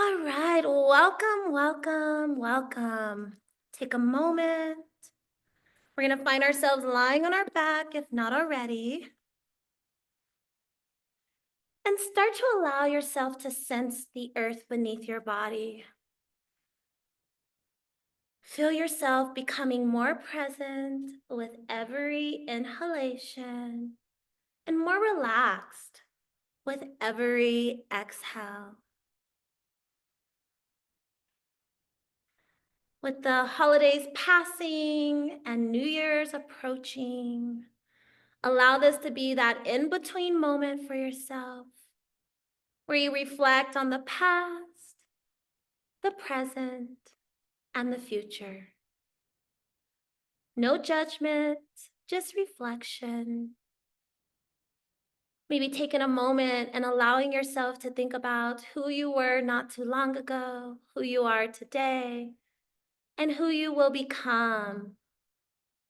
All right, welcome, welcome, welcome. Take a moment. We're going to find ourselves lying on our back, if not already, and start to allow yourself to sense the earth beneath your body. Feel yourself becoming more present with every inhalation and more relaxed with every exhale. With the holidays passing and New Year's approaching, allow this to be that in-between moment for yourself where you reflect on the past, the present, and the future. No judgment, just reflection. Maybe taking a moment and allowing yourself to think about who you were not too long ago, who you are today, and who you will become,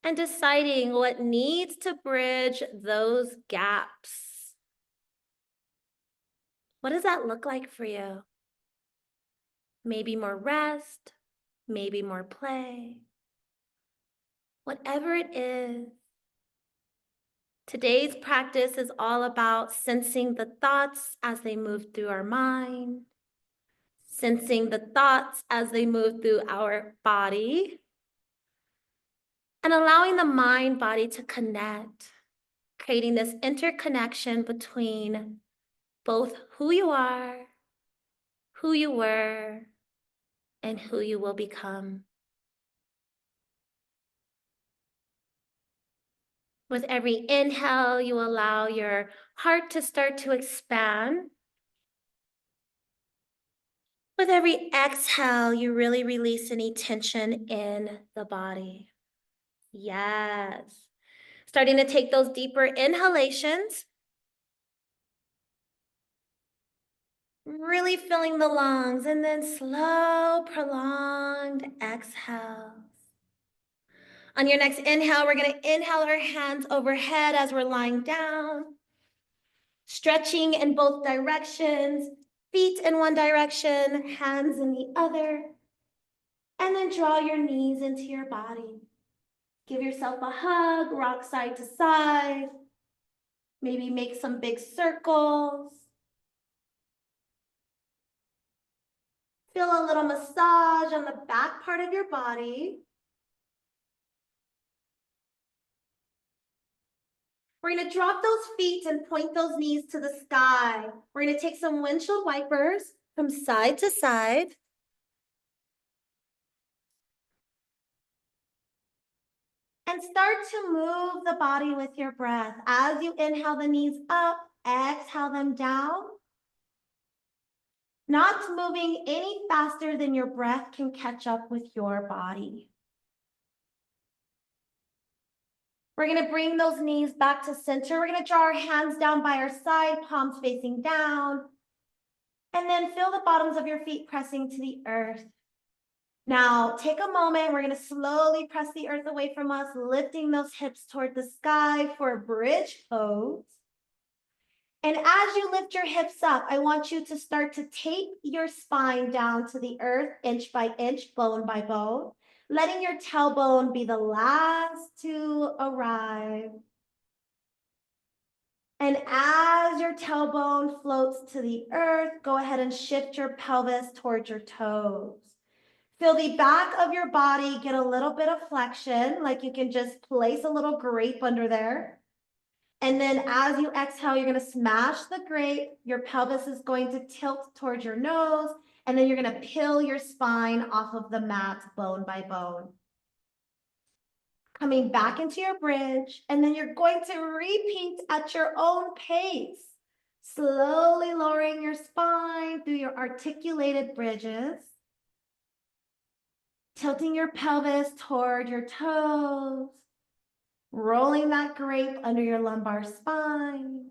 and deciding what needs to bridge those gaps. What does that look like for you? Maybe more rest, maybe more play. Whatever it is, today's practice is all about sensing the thoughts as they move through our mind, sensing the thoughts as they move through our body, and allowing the mind body to connect, creating this interconnection between both who you are, who you were, and who you will become. With every inhale, you allow your heart to start to expand. With every exhale, you really release any tension in the body. Yes. Starting to take those deeper inhalations. Really filling the lungs, and then slow, prolonged exhales. On your next inhale, we're going to inhale our hands overhead as we're lying down, stretching in both directions, feet in one direction, hands in the other, and then draw your knees into your body. Give yourself a hug, rock side to side, maybe make some big circles. Feel a little massage on the back part of your body. We're going to drop those feet and point those knees to the sky. We're going to take some windshield wipers from side to side. And start to move the body with your breath. As you inhale the knees up, exhale them down. Not moving any faster than your breath can catch up with your body. We're going to bring those knees back to center. We're going to draw our hands down by our side, palms facing down. And then feel the bottoms of your feet pressing to the earth. Now, take a moment. We're going to slowly press the earth away from us, lifting those hips toward the sky for a bridge pose. And as you lift your hips up, I want you to start to tape your spine down to the earth, inch by inch, bone by bone, letting your tailbone be the last to arrive. And as your tailbone floats to the earth, go ahead and shift your pelvis towards your toes. Feel the back of your body get a little bit of flexion, like you can just place a little grape under there. And then as you exhale, you're going to smash the grape. Your pelvis is going to tilt towards your nose, and then you're going to peel your spine off of the mat bone by bone. Coming back into your bridge, and then you're going to repeat at your own pace, slowly lowering your spine through your articulated bridges, tilting your pelvis toward your toes, rolling that grape under your lumbar spine.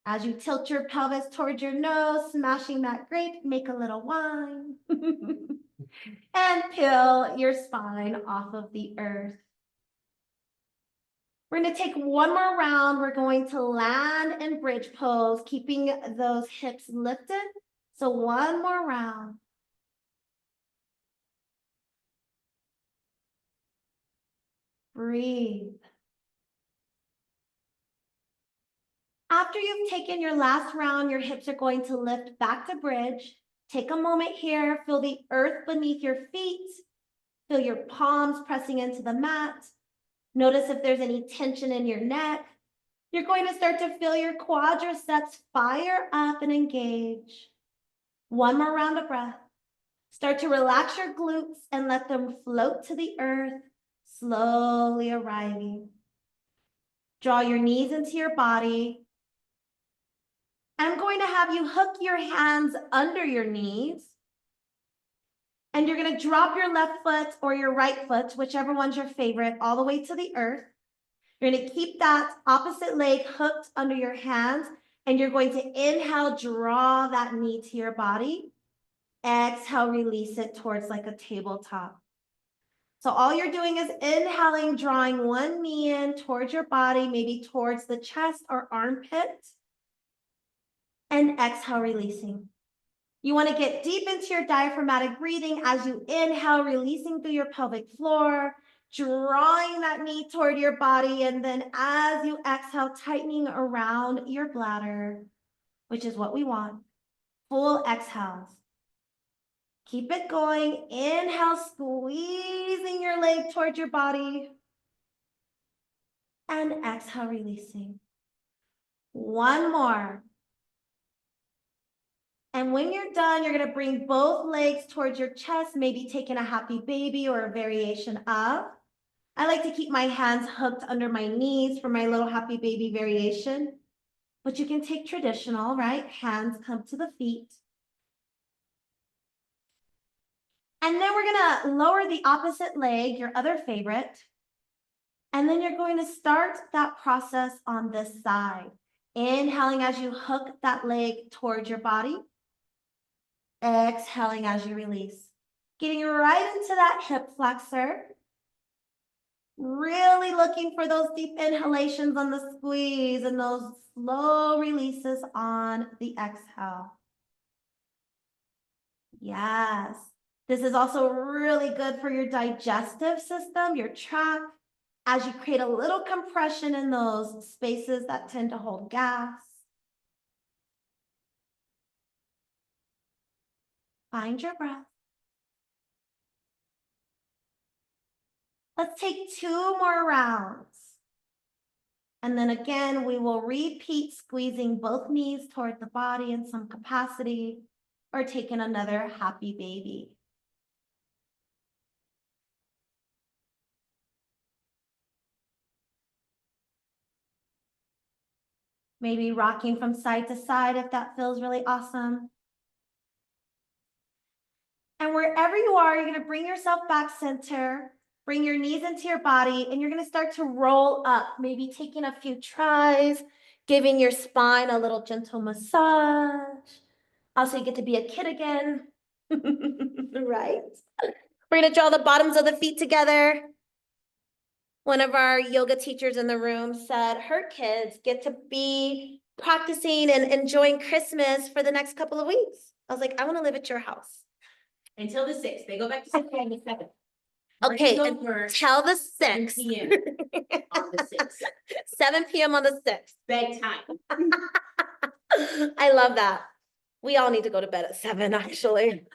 As you tilt your pelvis towards your nose, smashing that grape, make a little whine. And peel your spine off of the earth. We're going to take one more round. We're going to land in bridge pose, keeping those hips lifted, So one more round. Breathe. After you've taken your last round, your hips are going to lift back to bridge. Take a moment here, feel the earth beneath your feet. Feel your palms pressing into the mat. Notice if there's any tension in your neck. You're going to start to feel your quadriceps fire up and engage. One more round of breath. Start to relax your glutes and let them float to the earth, slowly arriving. Draw your knees into your body. I'm going to have you hook your hands under your knees. And you're going to drop your left foot or your right foot, whichever one's your favorite, all the way to the earth. You're going to keep that opposite leg hooked under your hands. And you're going to inhale, draw that knee to your body. Exhale, release it towards like a tabletop. So all you're doing is inhaling, drawing one knee in towards your body, maybe towards the chest or armpit. And exhale, releasing. You want to get deep into your diaphragmatic breathing as you inhale, releasing through your pelvic floor, drawing that knee toward your body. And then as you exhale, tightening around your bladder, which is what we want. Full exhales. Keep it going. Inhale, squeezing your leg towards your body. And exhale, releasing. One more. And when you're done, you're going to bring both legs towards your chest, maybe taking a happy baby or a variation of. I like to keep my hands hooked under my knees for my little happy baby variation. But you can take traditional, right? Hands come to the feet. And then we're going to lower the opposite leg, your other favorite. And then you're going to start that process on this side. Inhaling as you hook that leg towards your body. Exhaling as you release. Getting right into that hip flexor. Really looking for those deep inhalations on the squeeze and those slow releases on the exhale. Yes. This is also really good for your digestive system, your tract, as you create a little compression in those spaces that tend to hold gas. Find your breath. Let's take 2 more rounds. And then again, we will repeat squeezing both knees toward the body in some capacity or taking another happy baby. Maybe rocking from side to side if that feels really awesome. And wherever you are, you're going to bring yourself back center, bring your knees into your body, and you're going to start to roll up, maybe taking a few tries, giving your spine a little gentle massage. Also, you get to be a kid again, right? We're going to draw the bottoms of the feet together. One of our yoga teachers in the room said her kids get to be practicing and enjoying Christmas for the next couple of weeks. I was like, I want to live at your house. Until the 6th. They go back to school on the 7th. Okay, Go and for tell the 7 6th. p.m. on the 6th. 7 p.m. on the 6th. Bedtime. I love that. We all need to go to bed at 7, actually.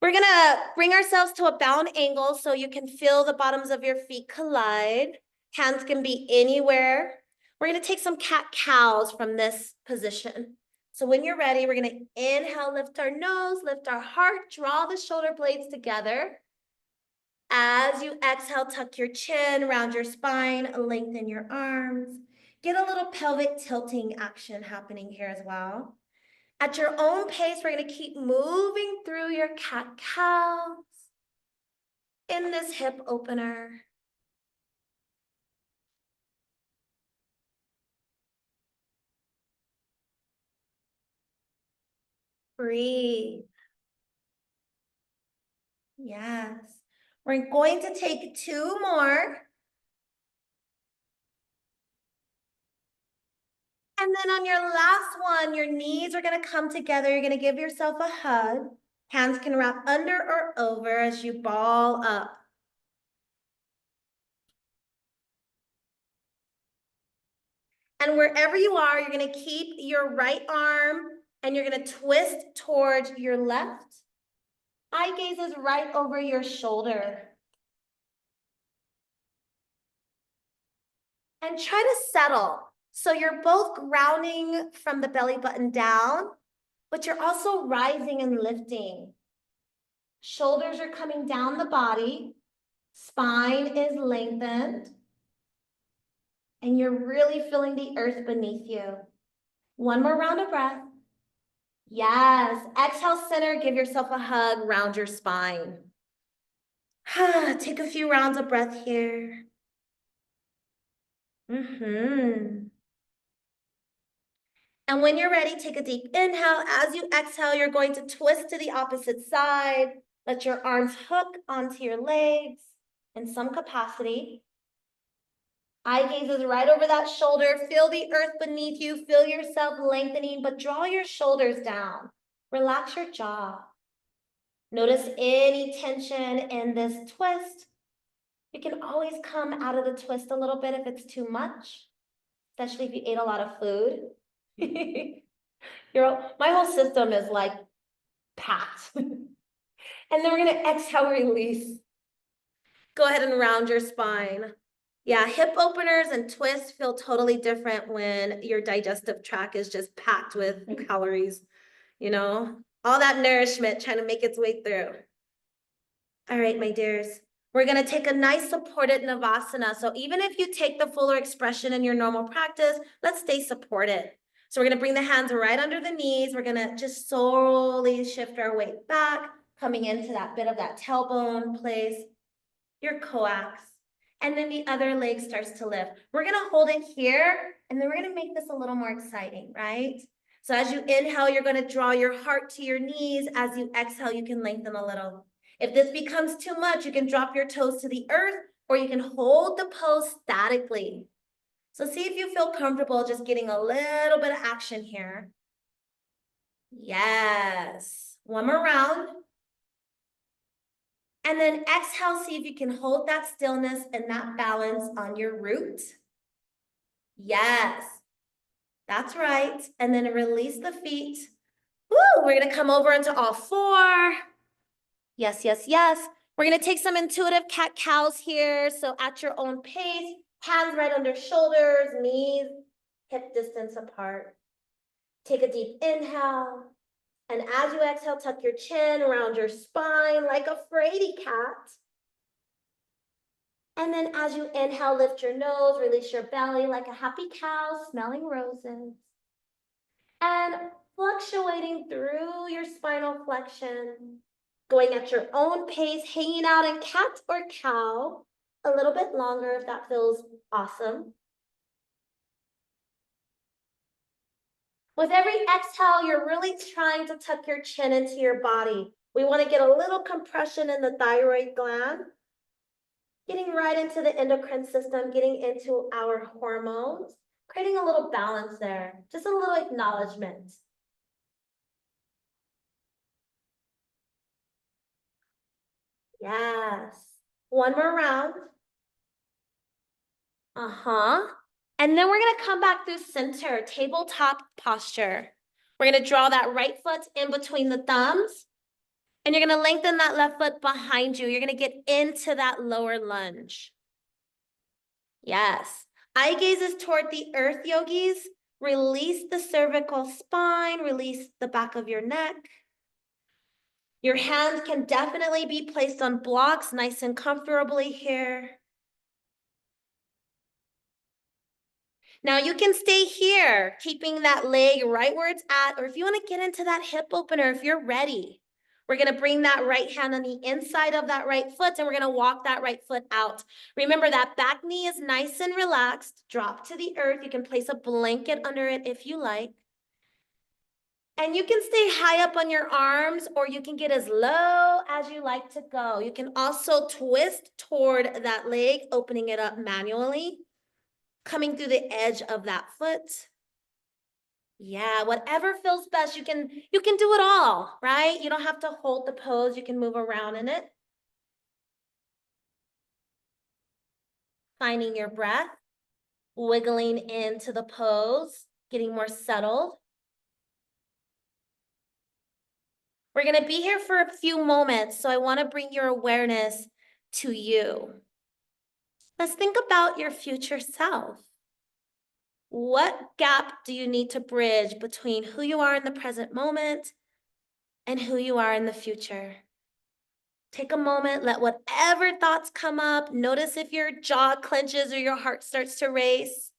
We're gonna bring ourselves to a bound angle so you can feel the bottoms of your feet collide. Hands can be anywhere. We're gonna take some cat-cows from this position. So when you're ready, we're gonna inhale, lift our nose, lift our heart, draw the shoulder blades together. As you exhale, tuck your chin, round your spine, lengthen your arms. Get a little pelvic tilting action happening here as well. At your own pace, we're going to keep moving through your cat-cows in this hip opener. Breathe. Yes. We're going to take 2 more. And then on your last one, your knees are gonna come together. You're gonna give yourself a hug. Hands can wrap under or over as you ball up. And wherever you are, you're gonna keep your right arm and you're gonna twist towards your left. Eye gaze is right over your shoulder. And try to settle. So you're both grounding from the belly button down, but you're also rising and lifting. Shoulders are coming down the body. Spine is lengthened. And you're really feeling the earth beneath you. One more round of breath. Yes. Exhale, center. Give yourself a hug. Round your spine. Take a few rounds of breath here. And when you're ready, take a deep inhale. As you exhale, you're going to twist to the opposite side. Let your arms hook onto your legs in some capacity. Eye gaze is right over that shoulder. Feel the earth beneath you. Feel yourself lengthening, but draw your shoulders down. Relax your jaw. Notice any tension in this twist. You can always come out of the twist a little bit if it's too much, especially if you ate a lot of food. My whole system is like packed. And then we're gonna exhale, release. Go ahead and round your spine. Yeah, hip openers and twists feel totally different when your digestive tract is just packed with calories, all that nourishment trying to make its way through. All right, my dears, we're gonna take a nice supported Navasana. So even if you take the fuller expression in your normal practice, let's stay supported. So we're gonna bring the hands right under the knees. We're gonna just slowly shift our weight back, coming into that bit of that tailbone place, your coax, and then the other leg starts to lift. We're gonna hold it here, and then we're gonna make this a little more exciting, right? So as you inhale, you're gonna draw your heart to your knees. As you exhale, you can lengthen a little. If this becomes too much, you can drop your toes to the earth, or you can hold the pose statically. So see if you feel comfortable just getting a little bit of action here. Yes. One more round. And then exhale, see if you can hold that stillness and that balance on your root. Yes. That's right. And then release the feet. Woo! We're going to come over into all four. Yes, yes, yes. We're going to take some intuitive cat-cows here. So at your own pace, hands right under shoulders, knees hip distance apart. Take a deep inhale. And as you exhale, tuck your chin around your spine like a fraidy cat. And then as you inhale, lift your nose, release your belly like a happy cow smelling roses. And fluctuating through your spinal flexion, going at your own pace, hanging out in cat or cow, a little bit longer if that feels awesome. With every exhale, you're really trying to tuck your chin into your body. We want to get a little compression in the thyroid gland, getting right into the endocrine system, getting into our hormones, creating a little balance there, just a little acknowledgement. Yes. One more round. And then we're going to come back through center, tabletop posture. We're going to draw that right foot in between the thumbs. And you're going to lengthen that left foot behind you. You're going to get into that lower lunge. Yes. Eye gaze is toward the earth, yogis. Release the cervical spine. Release the back of your neck. Your hands can definitely be placed on blocks nice and comfortably here. Now you can stay here, keeping that leg right where it's at, or if you want to get into that hip opener, if you're ready, we're going to bring that right hand on the inside of that right foot, and we're going to walk that right foot out. Remember that back knee is nice and relaxed. Drop to the earth. You can place a blanket under it if you like. And you can stay high up on your arms, or you can get as low as you like to go. You can also twist toward that leg, opening it up manually, coming through the edge of that foot. Yeah, whatever feels best. You can do it all, right? You don't have to hold the pose. You can move around in it. Finding your breath, wiggling into the pose, getting more settled. We're going to be here for a few moments, so I want to bring your awareness to you. Let's think about your future self. What gap do you need to bridge between who you are in the present moment and who you are in the future? Take a moment, let whatever thoughts come up. Notice if your jaw clenches or your heart starts to race.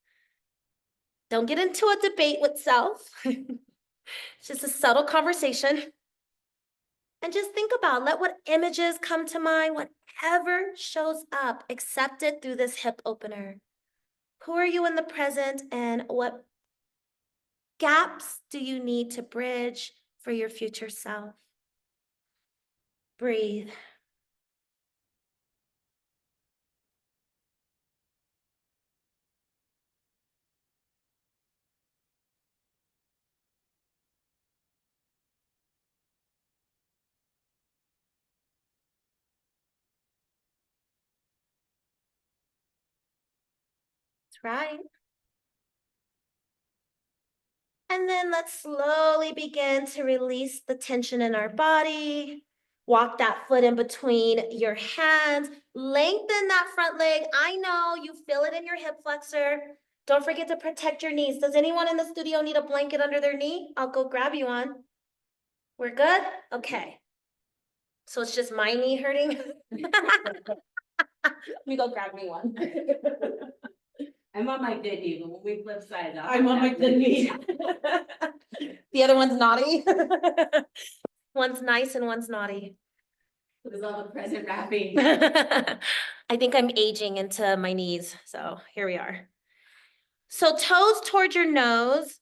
Don't get into a debate with self. It's just a subtle conversation. And just think about, let what images come to mind, whatever shows up, accept it through this hip opener. Who are you in the present and what gaps do you need to bridge for your future self? Breathe. That's right. And then let's slowly begin to release the tension in our body. Walk that foot in between your hands. Lengthen that front leg. I know you feel it in your hip flexor. Don't forget to protect your knees. Does anyone in the studio need a blanket under their knee? I'll go grab you one. We're good? Okay. So it's just my knee hurting? Let me go grab me one. I'm on my good knee, but when we flip sides. I'm on my good knee. The other one's naughty. One's nice and one's naughty. With all the present wrapping. I think I'm aging into my knees, so here we are. So toes towards your nose.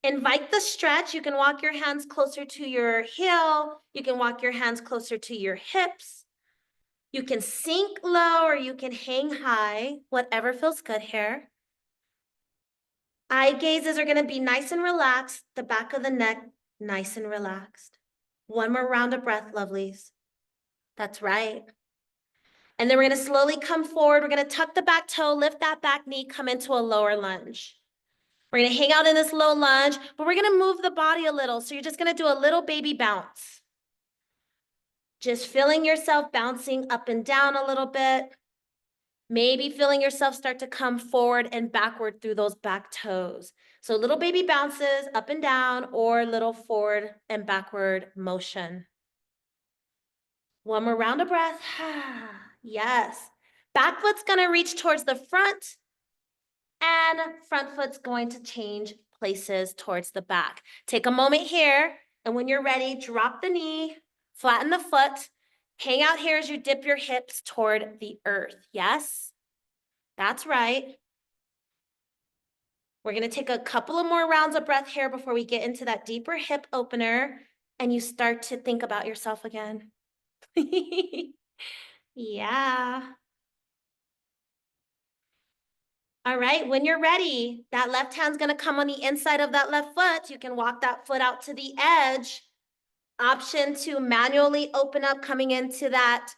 Invite the stretch. You can walk your hands closer to your heel. You can walk your hands closer to your hips. You can sink low or you can hang high, whatever feels good here. Eye gazes are going to be nice and relaxed. The back of the neck, nice and relaxed. One more round of breath, lovelies. That's right. And then we're going to slowly come forward. We're going to tuck the back toe, lift that back knee, come into a lower lunge. We're going to hang out in this low lunge, but we're going to move the body a little. So you're just going to do a little baby bounce. Just feeling yourself bouncing up and down a little bit. Maybe feeling yourself start to come forward and backward through those back toes. So little baby bounces up and down or little forward and backward motion. One more round of breath. Yes. Back foot's gonna reach towards the front and front foot's going to change places towards the back. Take a moment here, and when you're ready, drop the knee, flatten the foot, hang out here as you dip your hips toward the earth. Yes, that's right. We're gonna take a couple of more rounds of breath here before we get into that deeper hip opener and you start to think about yourself again. Yeah. All right, when you're ready, that left hand's gonna come on the inside of that left foot. You can walk that foot out to the edge. Option to manually open up, coming into that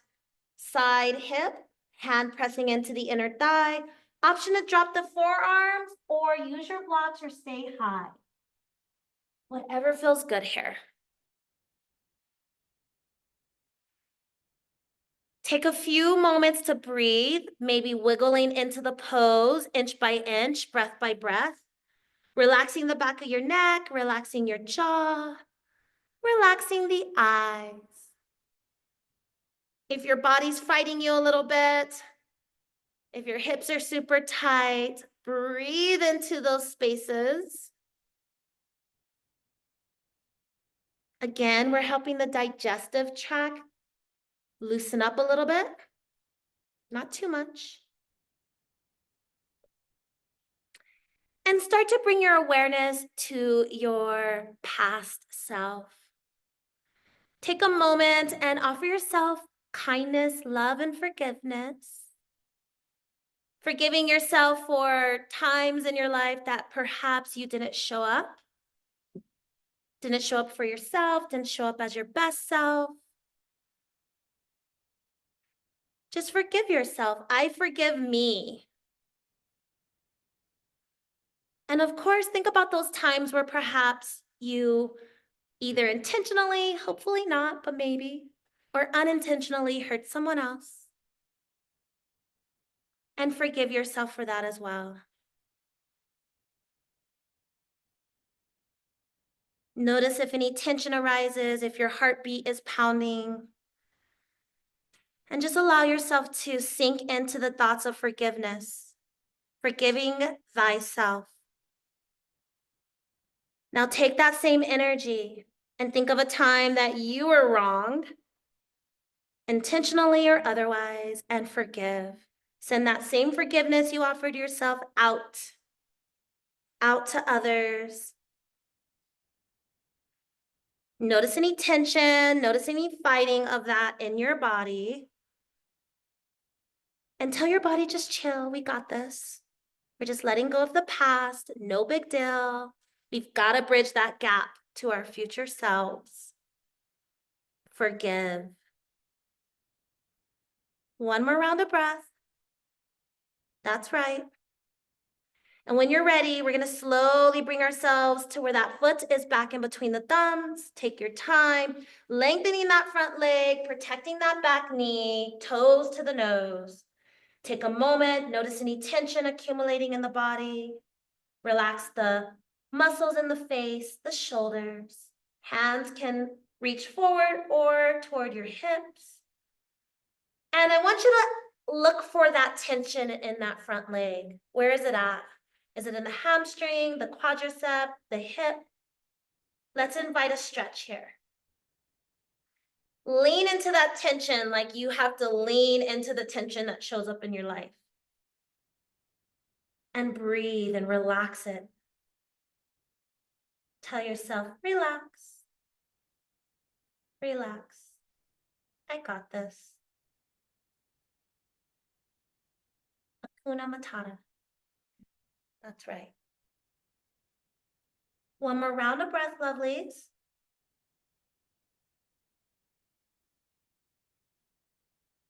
side hip, hand pressing into the inner thigh. Option to drop the forearms or use your blocks or stay high. Whatever feels good here. Take a few moments to breathe, maybe wiggling into the pose, inch by inch, breath by breath. Relaxing the back of your neck, relaxing your jaw, relaxing the eyes. If your body's fighting you a little bit, if your hips are super tight, breathe into those spaces. Again, we're helping the digestive tract loosen up a little bit, not too much. And start to bring your awareness to your past self. Take a moment and offer yourself kindness, love, and forgiveness. Forgiving yourself for times in your life that perhaps you didn't show up, Didn't show up for yourself, didn't show up as your best self. Just forgive yourself. I forgive me. And of course, think about those times where perhaps you either intentionally, hopefully not, but maybe, or unintentionally hurt someone else. And forgive yourself for that as well. Notice if any tension arises, if your heartbeat is pounding. And just allow yourself to sink into the thoughts of forgiveness, forgiving thyself. Now take that same energy and think of a time that you were wronged, intentionally or otherwise, and forgive. Send that same forgiveness you offered yourself out to others. Notice any tension, notice any fighting of that in your body. And tell your body, just chill, we got this. We're just letting go of the past, no big deal. We've got to bridge that gap to our future selves. Forgive. One more round of breath. That's right. And when you're ready, we're going to slowly bring ourselves to where that foot is back in between the thumbs. Take your time, lengthening that front leg, protecting that back knee, toes to the nose. Take a moment, notice any tension accumulating in the body. Relax the muscles in the face, the shoulders. Hands can reach forward or toward your hips. And I want you to look for that tension in that front leg. Where is it at? Is it in the hamstring, the quadricep, the hip? Let's invite a stretch here. Lean into that tension like you have to lean into the tension that shows up in your life. And breathe and relax it. Tell yourself, relax. Relax. I got this. Hakuna Matata. That's right. One more round of breath, lovelies.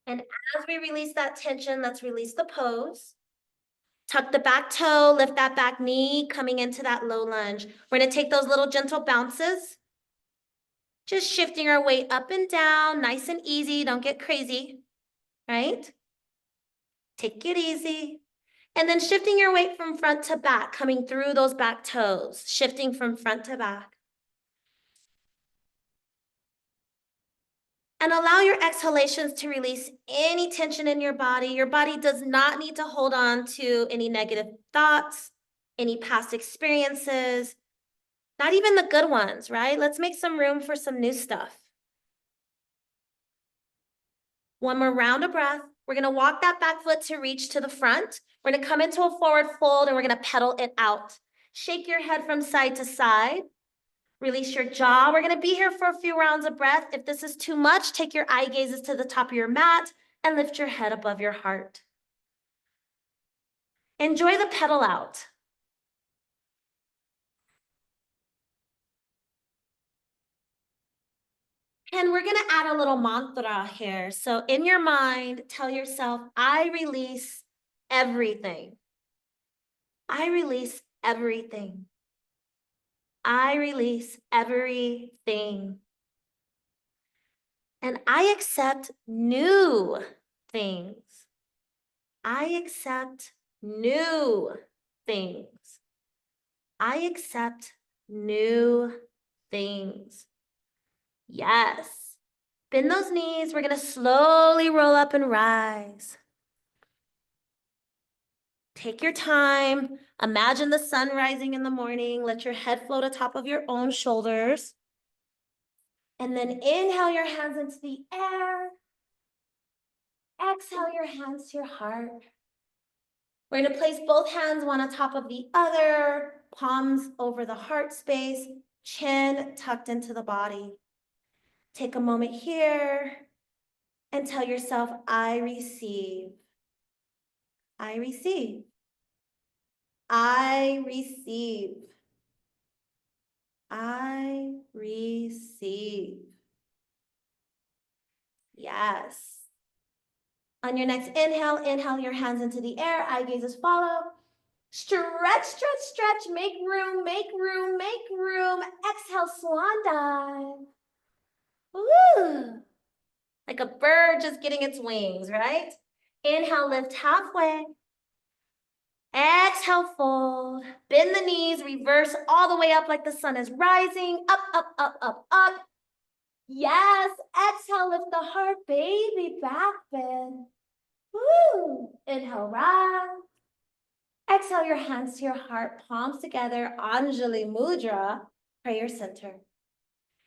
And as we release that tension, let's release the pose. Tuck the back toe, lift that back knee, coming into that low lunge. We're gonna take those little gentle bounces. Just shifting our weight up and down, nice and easy, don't get crazy, right? Take it easy. And then shifting your weight from front to back, coming through those back toes, shifting from front to back. And allow your exhalations to release any tension in your body. Your body does not need to hold on to any negative thoughts, any past experiences, not even the good ones, right? Let's make some room for some new stuff. One more round of breath. We're gonna walk that back foot to reach to the front. We're gonna come into a forward fold and we're gonna pedal it out. Shake your head from side to side. Release your jaw. We're gonna be here for a few rounds of breath. If this is too much, take your eye gazes to the top of your mat and lift your head above your heart. Enjoy the pedal out. And we're gonna add a little mantra here. So in your mind, tell yourself, I release everything. I release everything. I release everything. And I accept new things. I accept new things. I accept new things. Yes. Bend those knees. We're going to slowly roll up and rise. Take your time. Imagine the sun rising in the morning. Let your head float atop of your own shoulders. And then inhale your hands into the air. Exhale your hands to your heart. We're going to place both hands one on top of the other, palms over the heart space, chin tucked into the body. Take a moment here and tell yourself, I receive. I receive. I receive. I receive. Yes. On your next inhale, inhale your hands into the air. Eye gazes follow. Stretch, stretch, stretch. Make room, make room, make room. Exhale, swan dive. Woo! Like a bird just getting its wings, right? Inhale, lift halfway. Exhale, fold. Bend the knees, reverse all the way up like the sun is rising. Up, up, up, up, up. Yes, exhale, lift the heart, baby, back bend. Woo! Inhale, rise. Exhale your hands to your heart, palms together, Anjali Mudra, prayer center.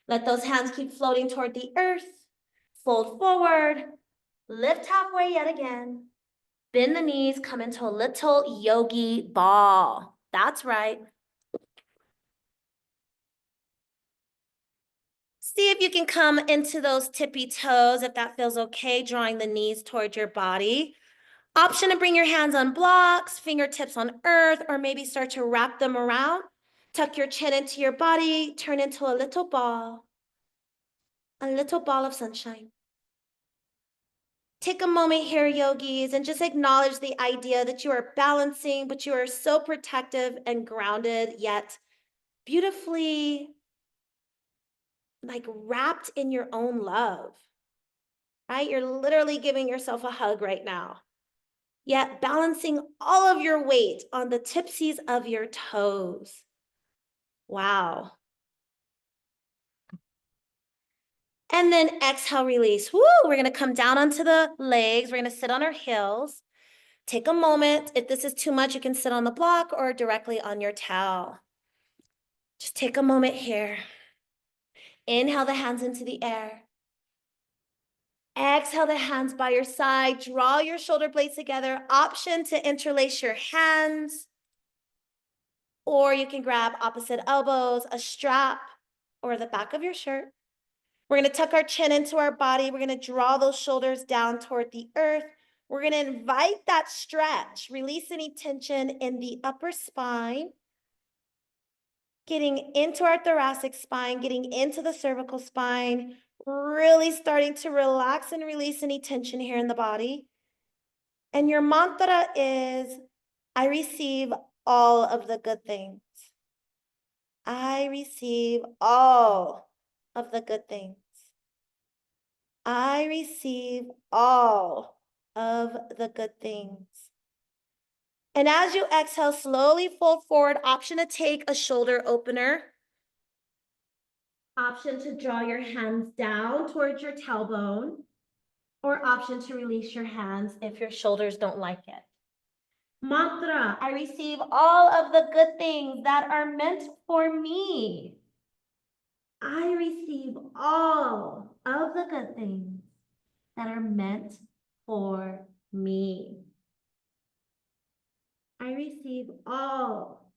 Let those hands keep floating toward the earth. Fold forward, lift halfway yet again. Bend the knees, come into a little yogi ball. That's right. See if you can come into those tippy toes, if that feels okay, drawing the knees towards your body. Option to bring your hands on blocks, fingertips on earth, or maybe start to wrap them around. Tuck your chin into your body, turn into a little ball of sunshine. Take a moment here, yogis, and just acknowledge the idea that you are balancing, but you are so protective and grounded, yet beautifully like wrapped in your own love, right? You're literally giving yourself a hug right now, yet balancing all of your weight on the tipsies of your toes. Wow. And then exhale, release. Woo, we're gonna come down onto the legs. We're gonna sit on our heels. Take a moment. If this is too much, you can sit on the block or directly on your towel. Just take a moment here. Inhale the hands into the air. Exhale the hands by your side. Draw your shoulder blades together. Option to interlace your hands. Or you can grab opposite elbows, a strap, or the back of your shirt. We're going to tuck our chin into our body. We're going to draw those shoulders down toward the earth. We're going to invite that stretch. Release any tension in the upper spine. Getting into our thoracic spine, getting into the cervical spine. Really starting to relax and release any tension here in the body. And your mantra is, I receive all of the good things. I receive all of the good things. I receive all of the good things. And as you exhale, slowly fold forward. Option to take a shoulder opener. Option to draw your hands down towards your tailbone. Or option to release your hands if your shoulders don't like it. Mantra, I receive all of the good things that are meant for me. I receive all of the good things that are meant for me. I receive all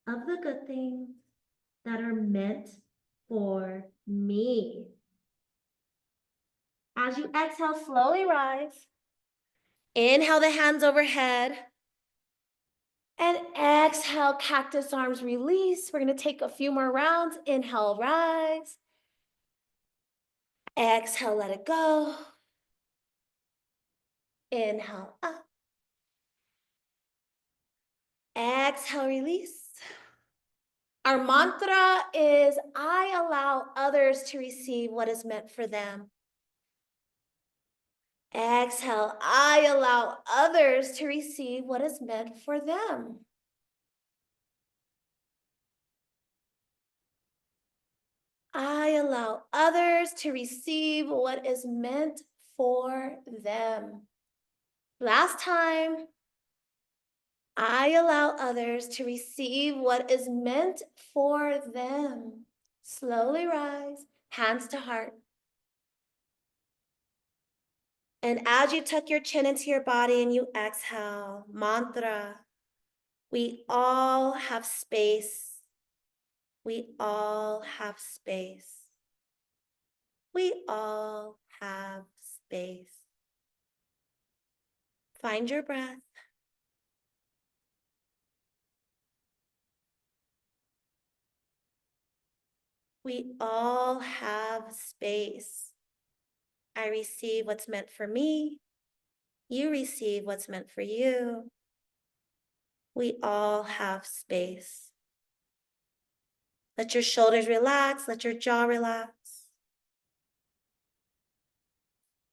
of the good things that are meant for me. As you exhale, slowly rise. Inhale the hands overhead. And exhale, cactus arms release. We're going to take a few more rounds. Inhale, rise. Exhale, let it go. Inhale, up. Exhale, release. Our mantra is, I allow others to receive what is meant for them. Exhale, I allow others to receive what is meant for them. I allow others to receive what is meant for them. Last time. I allow others to receive what is meant for them. Slowly rise, hands to heart. And as you tuck your chin into your body and you exhale, mantra, we all have space. We all have space. We all have space. Find your breath. We all have space. I receive what's meant for me. You receive what's meant for you. We all have space. Let your shoulders relax. Let your jaw relax.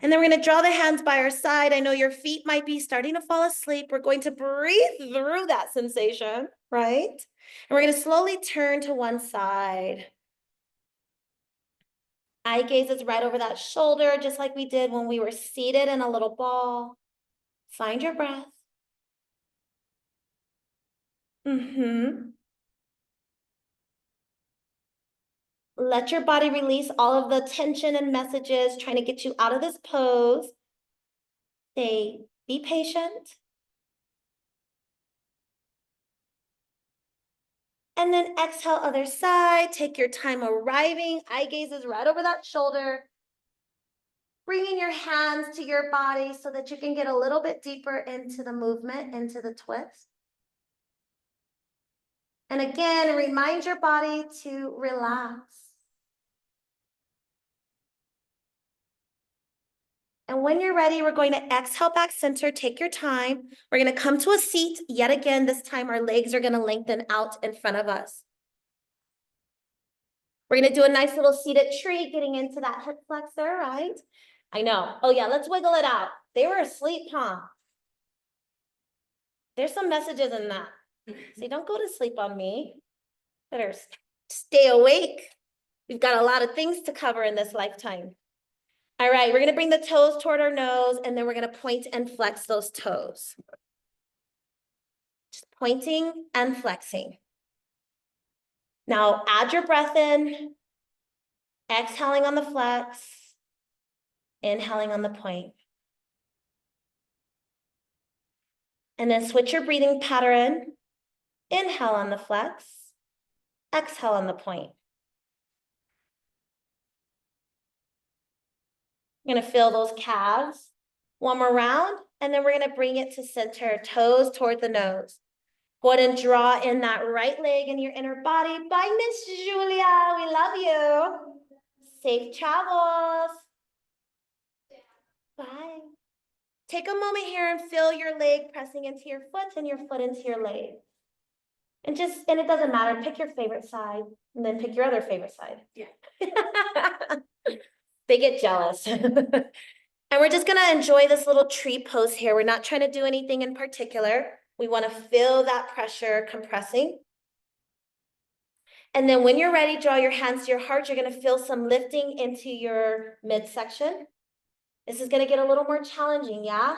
And then we're going to draw the hands by our side. I know your feet might be starting to fall asleep. We're going to breathe through that sensation, right? And we're going to slowly turn to one side. Eye gaze is right over that shoulder, just like we did when we were seated in a little ball. Find your breath. Let your body release all of the tension and messages trying to get you out of this pose. Stay, be patient. And then exhale, other side. Take your time arriving. Eye gaze is right over that shoulder. Bringing your hands to your body so that you can get a little bit deeper into the movement, into the twist. And again, remind your body to relax. And when you're ready, we're going to exhale back center. Take your time. We're going to come to a seat. Yet again, this time our legs are going to lengthen out in front of us. We're going to do a nice little seated tree, getting into that hip flexor, right? I know. Oh yeah, let's wiggle it out. They were asleep, huh? There's some messages in that. See, don't go to sleep on me. Better stay awake. We've got a lot of things to cover in this lifetime. All right, we're going to bring the toes toward our nose, and then we're going to point and flex those toes. Just pointing and flexing. Now add your breath in, exhaling on the flex, inhaling on the point. And then switch your breathing pattern. Inhale on the flex, exhale on the point. You're going to feel those calves. One more round, and then we're going to bring it to center, toes toward the nose. Go ahead and draw in that right leg in your inner body. Bye, Miss Julia. We love you. Safe travels. Bye. Take a moment here and feel your leg pressing into your foot and your foot into your leg. And it doesn't matter, pick your favorite side and then pick your other favorite side. Yeah. They get jealous. And we're just gonna enjoy this little tree pose here. We're not trying to do anything in particular. We wanna feel that pressure compressing. And then when you're ready, draw your hands to your heart. You're gonna feel some lifting into your midsection. This is gonna get a little more challenging, yeah?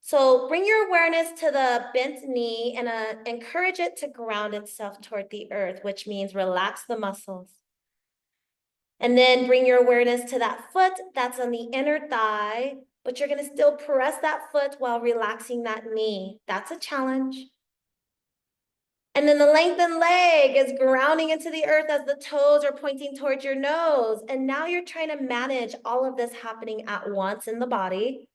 So bring your awareness to the bent knee and encourage it to ground itself toward the earth, which means relax the muscles. And then bring your awareness to that foot that's on the inner thigh, but you're gonna still press that foot while relaxing that knee. That's a challenge. And then the lengthened leg is grounding into the earth as the toes are pointing towards your nose. And now you're trying to manage all of this happening at once in the body.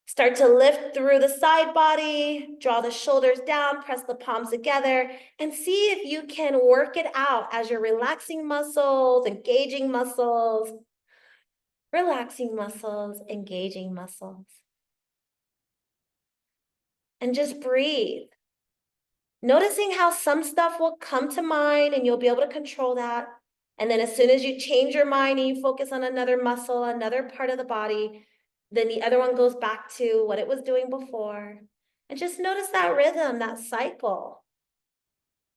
Start to lift through the side body, draw the shoulders down, press the palms together, and see if you can work it out as you're relaxing muscles, engaging muscles, relaxing muscles, engaging muscles. And just breathe. Noticing how some stuff will come to mind and you'll be able to control that. And then as soon as you change your mind and you focus on another muscle, another part of the body, then the other one goes back to what it was doing before. And just notice that rhythm, that cycle,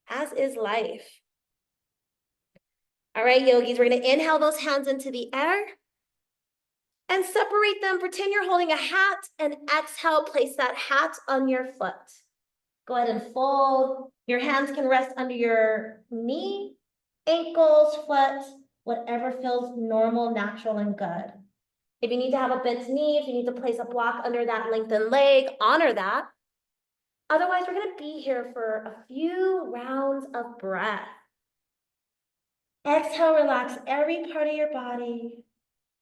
as is life. All right, yogis, we're going to inhale those hands into the air and separate them. Pretend you're holding a hat, and exhale, place that hat on your foot. Go ahead and fold. Your hands can rest under your knee, ankles, foot, whatever feels normal, natural, and good. If you need to have a bent knee, if you need to place a block under that lengthened leg, honor that. Otherwise, we're going to be here for a few rounds of breath. Exhale, relax every part of your body,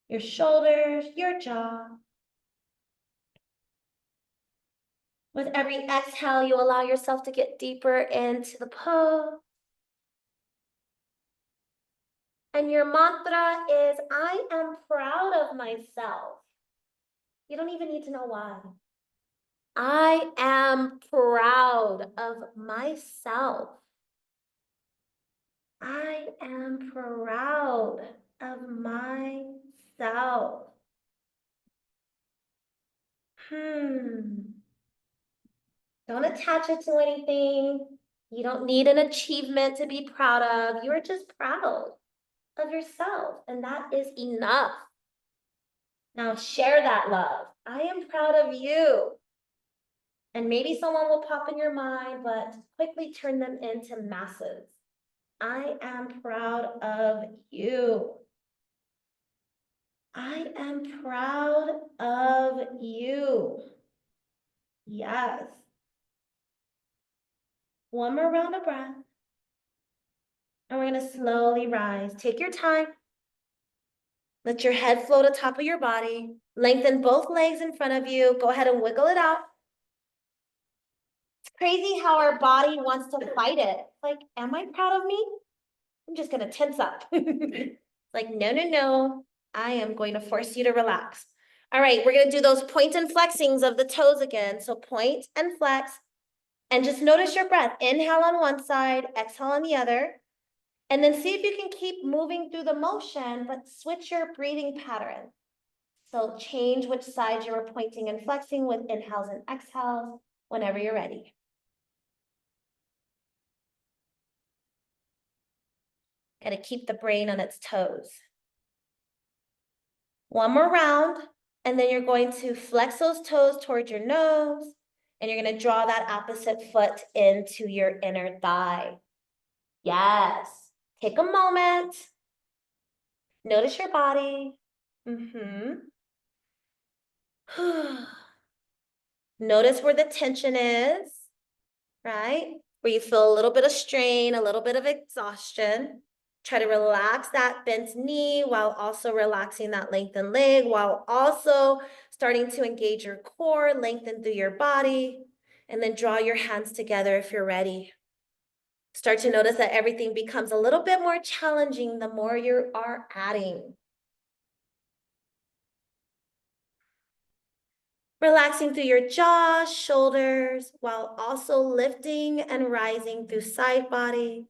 your shoulders, your jaw. With every exhale, you allow yourself to get deeper into the pose. And your mantra is, I am proud of myself. You don't even need to know why. I am proud of myself. I am proud of myself. Don't attach it to anything. You don't need an achievement to be proud of. You're just proud of yourself, and that is enough. Now share that love. I am proud of you. And maybe someone will pop in your mind, but quickly turn them into masses. I am proud of you. I am proud of you. Yes. One more round of breath. And we're gonna slowly rise. Take your time. Let your head float atop of your body. Lengthen both legs in front of you. Go ahead and wiggle it out. It's crazy how our body wants to fight it. Like, am I proud of me? I'm just gonna tense up. Like, no, no, no. I am going to force you to relax. All right, we're gonna do those point and flexings of the toes again. So point and flex. And just notice your breath. Inhale on one side, exhale on the other. And then see if you can keep moving through the motion, but switch your breathing pattern. So change which side you're pointing and flexing with inhales and exhales whenever you're ready. Gotta keep the brain on its toes. One more round, and then you're going to flex those toes towards your nose, and you're gonna draw that opposite foot into your inner thigh. Yes. Take a moment. Notice your body. Notice where the tension is, right? Where you feel a little bit of strain, a little bit of exhaustion. Try to relax that bent knee while also relaxing that lengthened leg, while also starting to engage your core, lengthen through your body, and then draw your hands together if you're ready. Start to notice that everything becomes a little bit more challenging the more you are adding. Relaxing through your jaw, shoulders, while also lifting and rising through side body,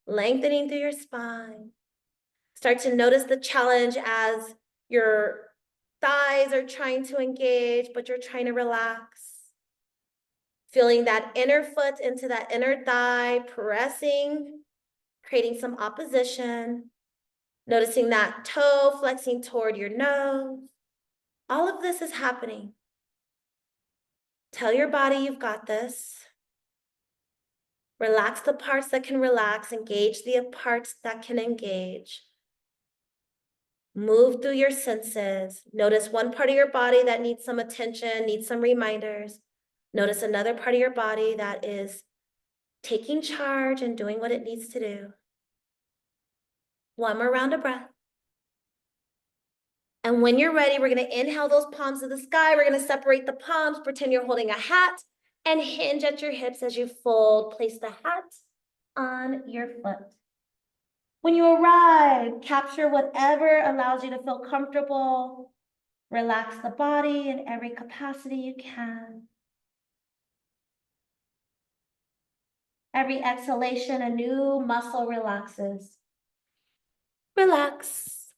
lengthening through your spine. Start to notice the challenge as your thighs are trying to engage, but you're trying to relax. Feeling that inner foot into that inner thigh, pressing, creating some opposition. Noticing that toe flexing toward your nose. All of this is happening. Tell your body you've got this. Relax the parts that can relax, engage the parts that can engage. Move through your senses. Notice one part of your body that needs some attention, needs some reminders. Notice another part of your body that is taking charge and doing what it needs to do. One more round of breath. And when you're ready, we're gonna inhale those palms to the sky. We're gonna separate the palms, pretend you're holding a hat, and hinge at your hips as you fold. Place the hat on your foot. When you arrive, capture whatever allows you to feel comfortable. Relax the body in every capacity you can. Every exhalation, a new muscle relaxes. Relax.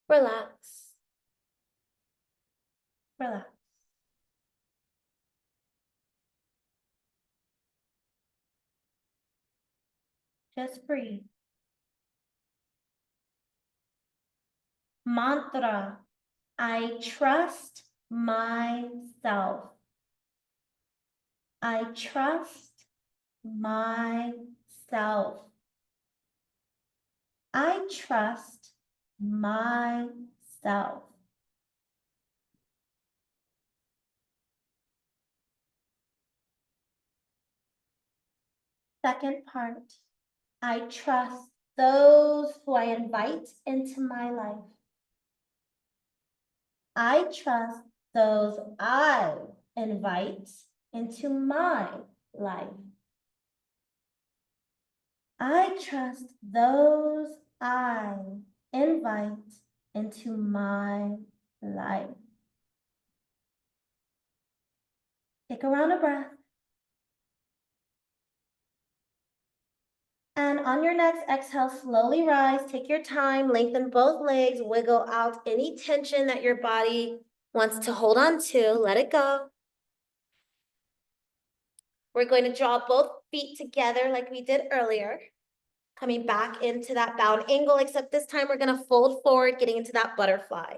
Relax. Relax. Just breathe. Mantra. I trust myself. I trust myself. I trust myself. Second part, I trust those who I invite into my life. I trust those I invite into my life. I trust those I invite into my life. Take a round of breath. And on your next exhale, slowly rise, take your time, lengthen both legs, wiggle out any tension that your body wants to hold on to, let it go. We're going to draw both feet together like we did earlier, coming back into that bound angle, except this time we're gonna fold forward, getting into that butterfly.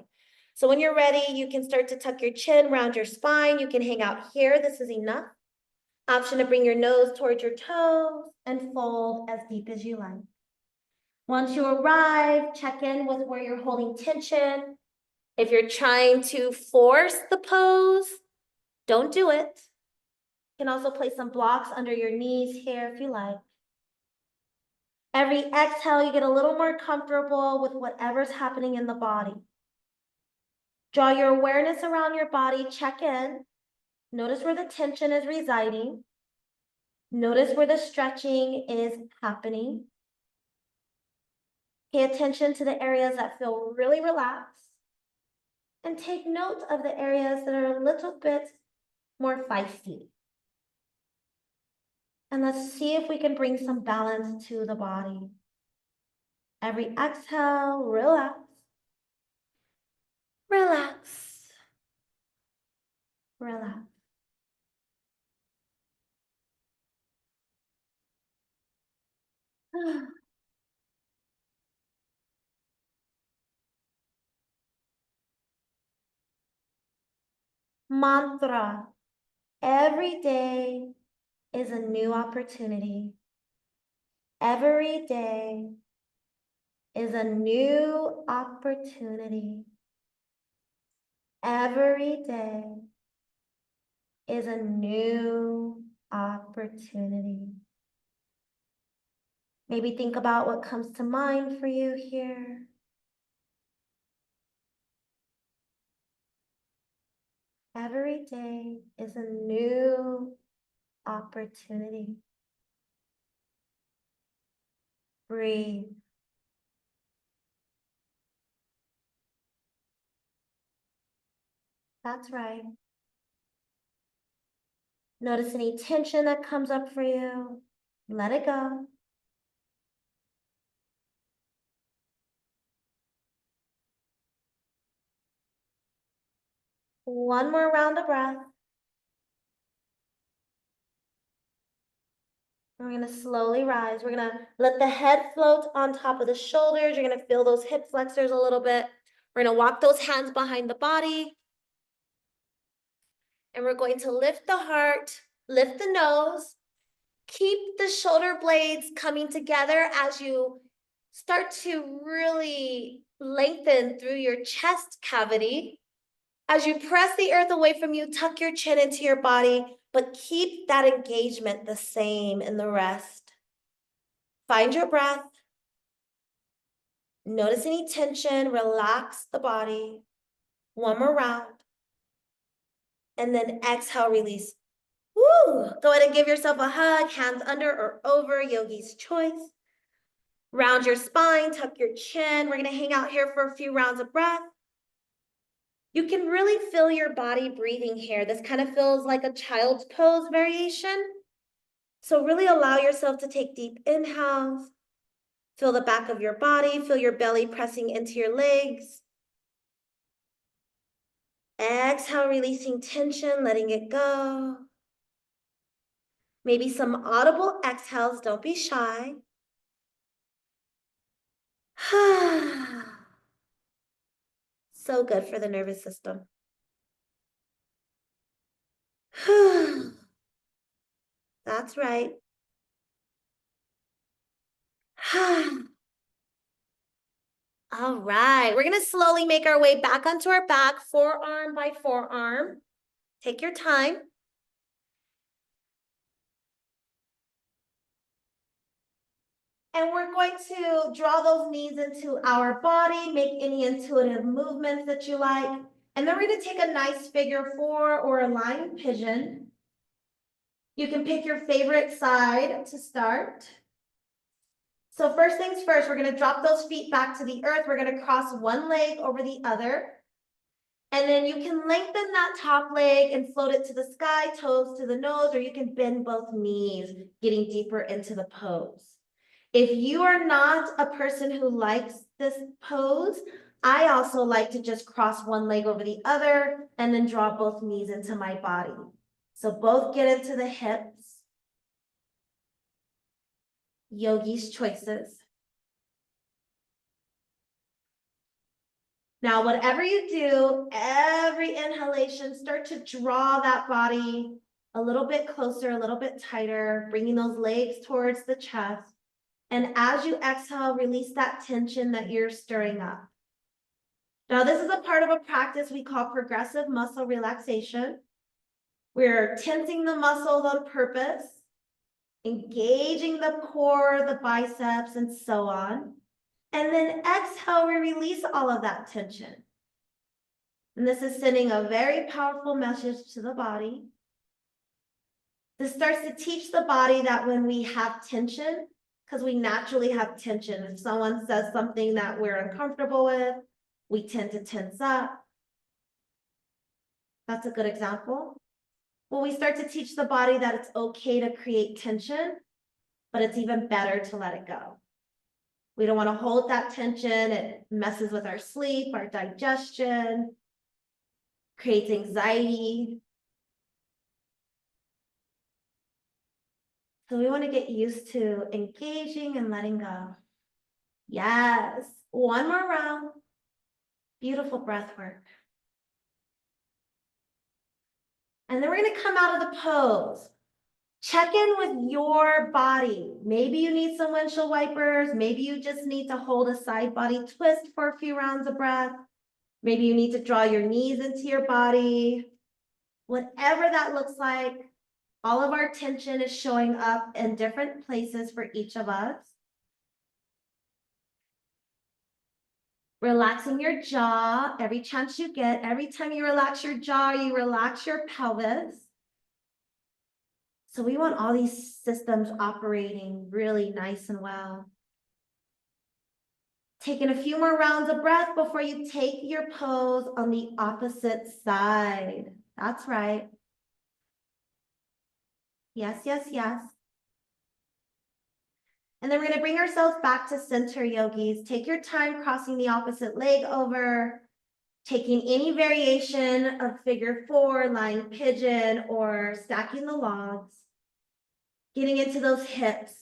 So when you're ready, you can start to tuck your chin, round your spine. You can hang out here, this is enough. Option to bring your nose towards your toes and fold as deep as you like. Once you arrive, check in with where you're holding tension. If you're trying to force the pose, don't do it. You can also place some blocks under your knees here if you like. Every exhale, you get a little more comfortable with whatever's happening in the body. Draw your awareness around your body, check in. Notice where the tension is residing. Notice where the stretching is happening. Pay attention to the areas that feel really relaxed. And take note of the areas that are a little bit more feisty. And let's see if we can bring some balance to the body. Every exhale, relax. Relax. Relax. Mantra. Every day is a new opportunity. Every day is a new opportunity. Every day is a new opportunity. Maybe think about what comes to mind for you here. Every day is a new opportunity. Breathe. That's right. Notice any tension that comes up for you. Let it go. One more round of breath. We're gonna slowly rise. We're gonna let the head float on top of the shoulders. You're gonna feel those hip flexors a little bit. We're gonna walk those hands behind the body. And we're going to lift the heart, lift the nose, keep the shoulder blades coming together as you start to really lengthen through your chest cavity. As you press the earth away from you, tuck your chin into your body, but keep that engagement the same in the rest. Find your breath. Notice any tension, relax the body. One more round. And then exhale, release. Woo! Go ahead and give yourself a hug, hands under or over, yogi's choice. Round your spine, tuck your chin. We're gonna hang out here for a few rounds of breath. You can really feel your body breathing here. This kind of feels like a child's pose variation. So really allow yourself to take deep inhales. Feel the back of your body, feel your belly pressing into your legs. Exhale, releasing tension, letting it go. Maybe some audible exhales, don't be shy. So good for the nervous system. That's right. All right, we're gonna slowly make our way back onto our back, forearm by forearm. Take your time. And we're going to draw those knees into our body, make any intuitive movements that you like. And then we're gonna take a nice figure four or a lying pigeon. You can pick your favorite side to start. So first things first, we're gonna drop those feet back to the earth. We're gonna cross one leg over the other. And then you can lengthen that top leg and float it to the sky, toes to the nose, or you can bend both knees, getting deeper into the pose. If you are not a person who likes this pose, I also like to just cross one leg over the other and then draw both knees into my body. So both get into the hips. Yogi's choices. Now, whatever you do, every inhalation, start to draw that body a little bit closer, a little bit tighter, bringing those legs towards the chest. And as you exhale, release that tension that you're stirring up. Now, this is a part of a practice we call progressive muscle relaxation. We're tensing the muscles on purpose, engaging the core, the biceps, and so on. And then exhale, we release all of that tension. And this is sending a very powerful message to the body. This starts to teach the body that when we have tension, because we naturally have tension, if someone says something that we're uncomfortable with, we tend to tense up. That's a good example. Well, we start to teach the body that it's okay to create tension, but it's even better to let it go. We don't want to hold that tension. It messes with our sleep, our digestion, creates anxiety. So we want to get used to engaging and letting go. Yes, one more round. Beautiful breath work. And then we're going to come out of the pose. Check in with your body. Maybe you need some windshield wipers. Maybe you just need to hold a side body twist for a few rounds of breath. Maybe you need to draw your knees into your body. Whatever that looks like, all of our tension is showing up in different places for each of us. Relaxing your jaw every chance you get. Every time you relax your jaw, you relax your pelvis. So we want all these systems operating really nice and well. Taking a few more rounds of breath before you take your pose on the opposite side. That's right. Yes, yes, yes. And then we're going to bring ourselves back to center, yogis. Take your time crossing the opposite leg over, taking any variation of figure 4, lying pigeon, or stacking the logs, getting into those hips.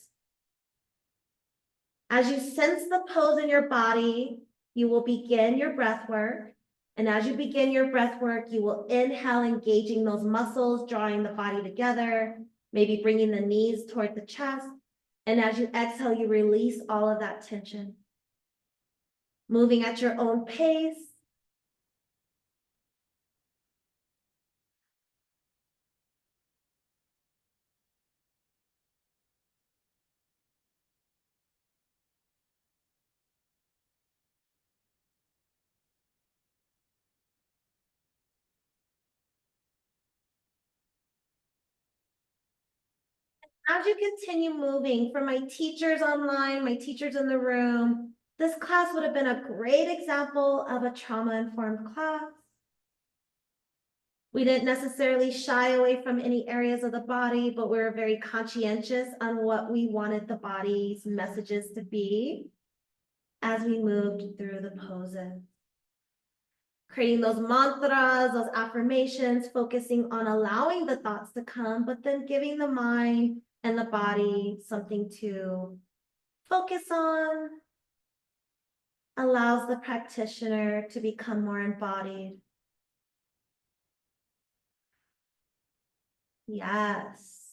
As you sense the pose in your body, you will begin your breath work. And as you begin your breath work, you will inhale, engaging those muscles, drawing the body together, maybe bringing the knees toward the chest. And as you exhale, you release all of that tension. Moving at your own pace. As you continue moving, for my teachers online, my teachers in the room, this class would have been a great example of a trauma-informed class. We didn't necessarily shy away from any areas of the body, but we were very conscientious on what we wanted the body's messages to be as we moved through the poses. Creating those mantras, those affirmations, focusing on allowing the thoughts to come, but then giving the mind and the body something to focus on, allows the practitioner to become more embodied. Yes.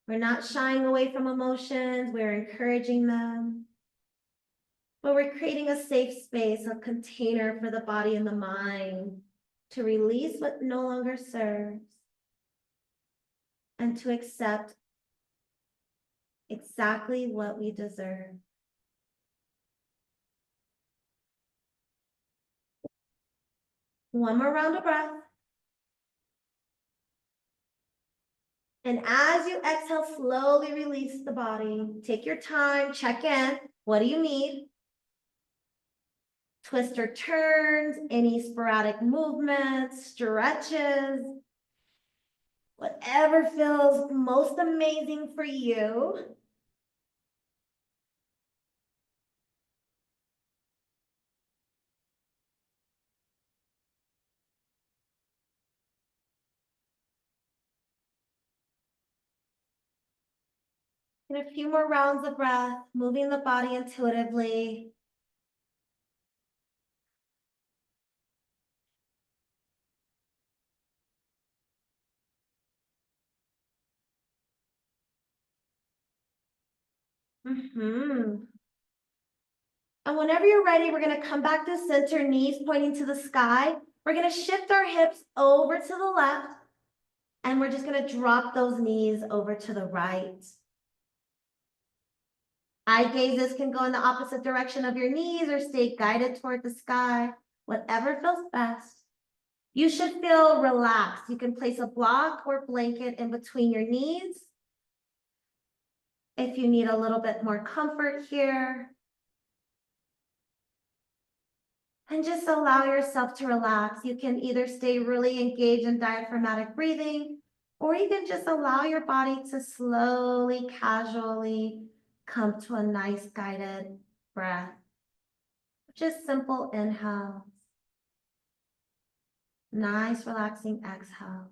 We're not shying away from emotions, we're encouraging them. But we're creating a safe space, a container for the body and the mind to release what no longer serves and to accept exactly what we deserve. One more round of breath. And as you exhale, slowly release the body. Take your time, check in. What do you need? Twist or turns, any sporadic movements, stretches, whatever feels most amazing for you. And a few more rounds of breath, moving the body intuitively. And whenever you're ready, we're gonna come back to center, knees pointing to the sky. We're gonna shift our hips over to the left, and we're just gonna drop those knees over to the right. Eye gazes can go in the opposite direction of your knees or stay guided toward the sky, whatever feels best. You should feel relaxed. You can place a block or blanket in between your knees. If you need a little bit more comfort here. And just allow yourself to relax. You can either stay really engaged in diaphragmatic breathing, or you can just allow your body to slowly, casually come to a nice guided breath. Just simple inhales. Nice, relaxing exhale.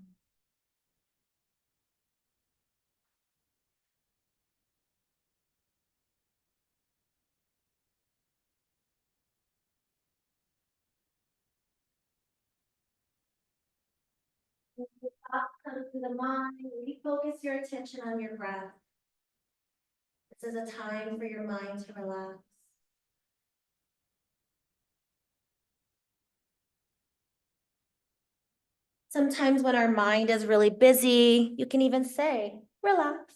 Thoughts come to the mind, refocus your attention on your breath. This is a time for your mind to relax. Sometimes when our mind is really busy, you can even say, relax.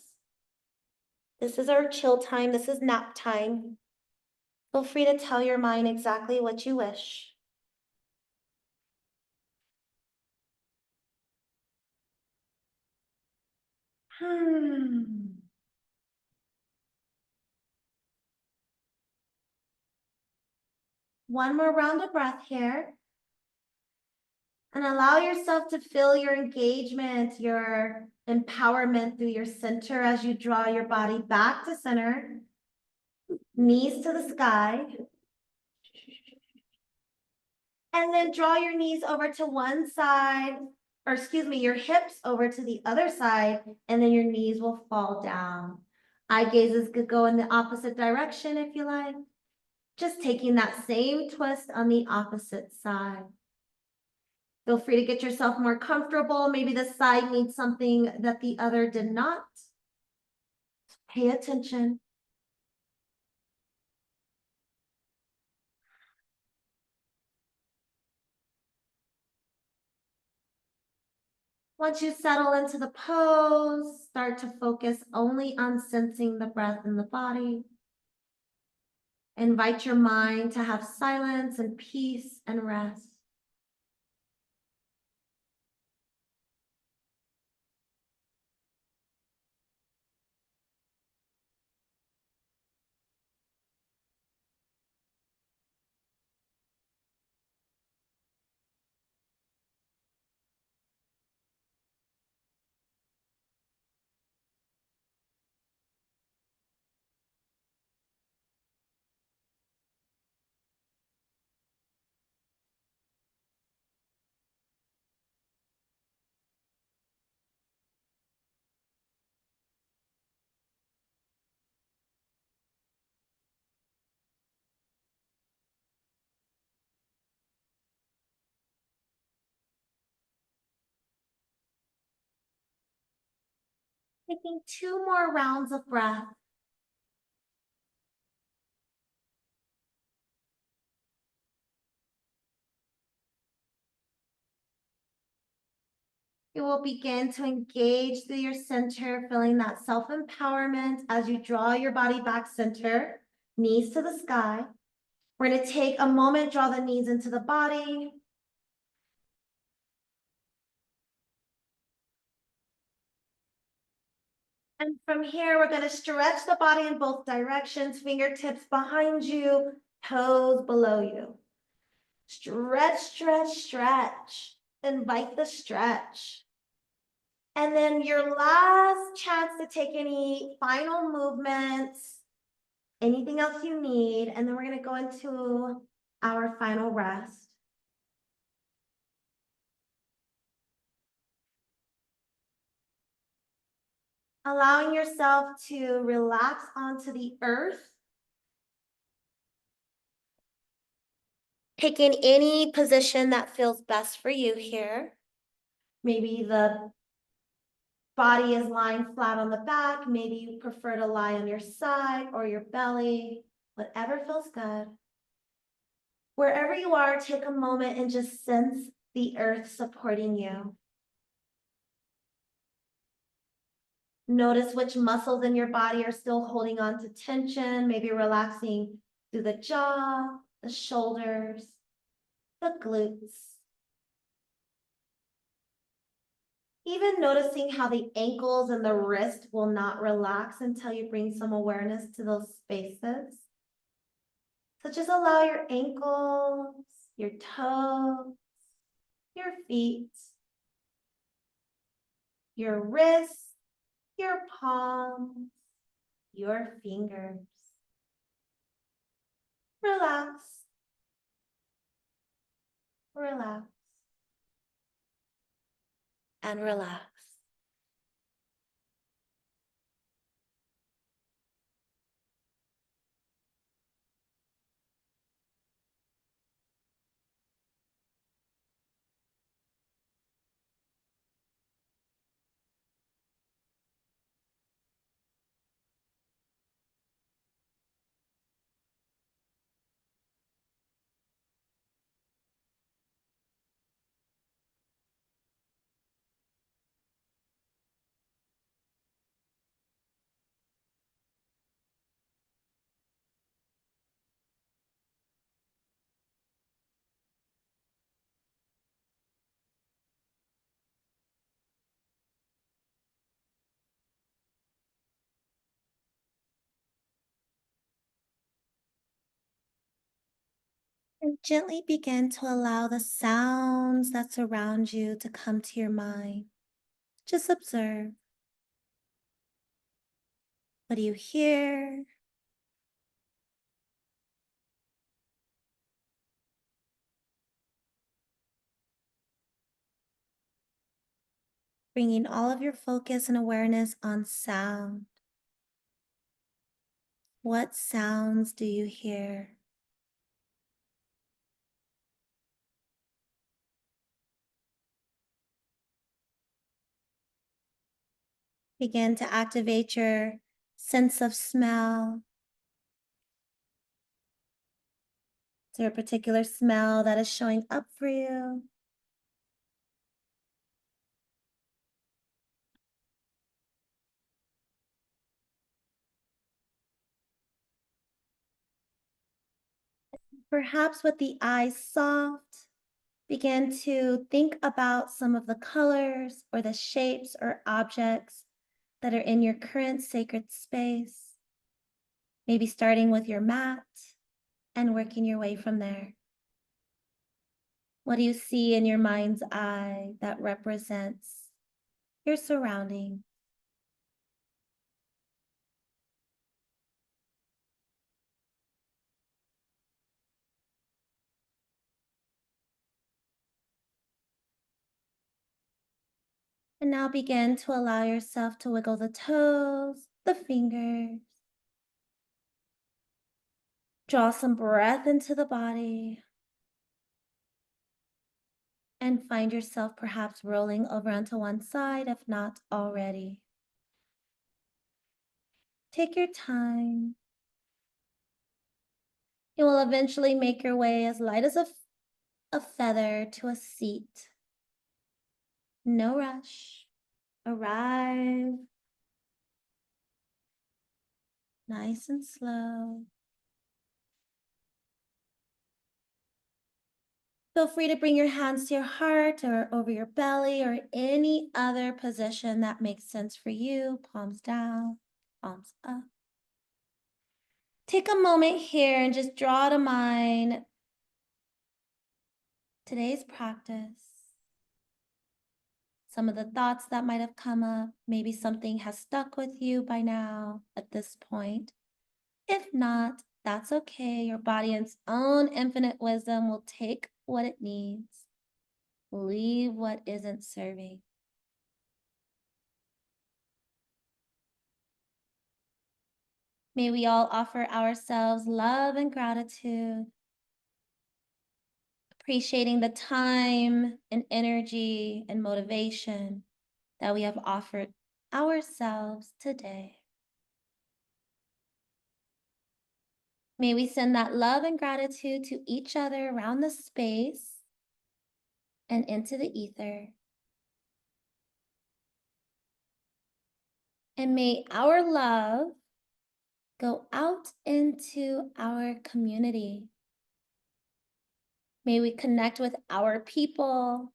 This is our chill time. This is nap time. Feel free to tell your mind exactly what you wish. One more round of breath here. And allow yourself to feel your engagement, your empowerment through your center as you draw your body back to center. Knees to the sky. And then draw your knees over to one side, or excuse me, your hips over to the other side, and then your knees will fall down. Eye gazes could go in the opposite direction if you like. Just taking that same twist on the opposite side. Feel free to get yourself more comfortable. Maybe this side needs something that the other did not. Pay attention. Once you settle into the pose, start to focus only on sensing the breath in the body. Invite your mind to have silence and peace and rest. Taking 2 more rounds of breath. You will begin to engage through your center, feeling that self-empowerment as you draw your body back center, knees to the sky. We're going to take a moment, draw the knees into the body. And from here, we're gonna stretch the body in both directions, fingertips behind you, toes below you. Stretch, stretch, stretch. Invite the stretch. And then your last chance to take any final movements, anything else you need, and then we're gonna go into our final rest. Allowing yourself to relax onto the earth. Picking any position that feels best for you here. Maybe the body is lying flat on the back. Maybe you prefer to lie on your side or your belly, whatever feels good. Wherever you are, take a moment and just sense the earth supporting you. Notice which muscles in your body are still holding on to tension, maybe relaxing through the jaw, the shoulders, the glutes. Even noticing how the ankles and the wrist will not relax until you bring some awareness to those spaces. So just allow your ankles, your toes, your feet, your wrists, your palms, your fingers. Relax. Relax. And relax. And gently begin to allow the sounds that surround you to come to your mind. Just observe. What do you hear? Bringing all of your focus and awareness on sound. What sounds do you hear? Begin to activate your sense of smell. Is there a particular smell that is showing up for you? Perhaps with the eyes soft, begin to think about some of the colors or the shapes or objects that are in your current sacred space. Maybe starting with your mat and working your way from there. What do you see in your mind's eye that represents your surroundings? And now begin to allow yourself to wiggle the toes, the fingers. Draw some breath into the body. And find yourself perhaps rolling over onto one side if not already. Take your time. You will eventually make your way as light as a feather to a seat. No rush. Arrive nice and slow. Feel free to bring your hands to your heart or over your belly or any other position that makes sense for you. Palms down, palms up. Take a moment here and just draw to mind today's practice. Some of the thoughts that might have come up. Maybe something has stuck with you by now at this point. If not, that's okay. Your body in its own infinite wisdom will take what it needs. Leave what isn't serving. May we all offer ourselves love and gratitude, appreciating the time and energy and motivation that we have offered ourselves today. May we send that love and gratitude to each other around the space and into the ether. And may our love go out into our community. May we connect with our people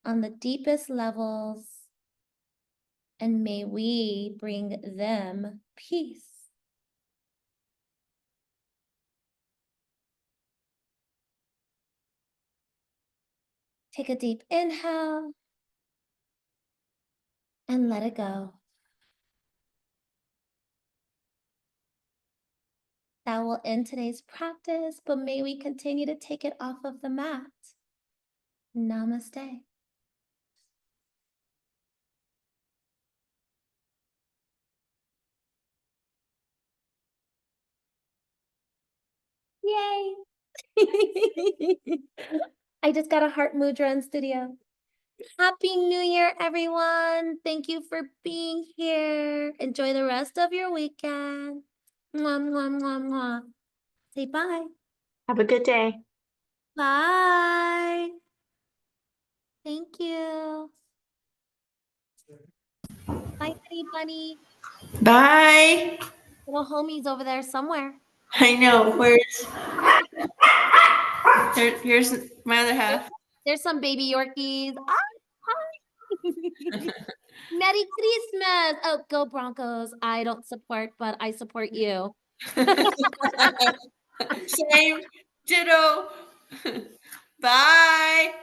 on the deepest levels, and may we bring them peace. Take a deep inhale and let it go. That will end today's practice, but may we continue to take it off of the mat. Namaste. Yay! I just got a heart mudra in studio. Happy New Year, everyone. Thank you for being here. Enjoy the rest of your weekend. Mwah, mwah, mwah, mwah. Say bye. Have a good day. Bye. Thank you. Bye, Honey Bunny. Bye. Little homie's over there somewhere. I know. Here's my other half. There's some baby Yorkies. Hi. Merry Christmas. Oh, go Broncos. I don't support, but I support you. Same. Ditto. Bye.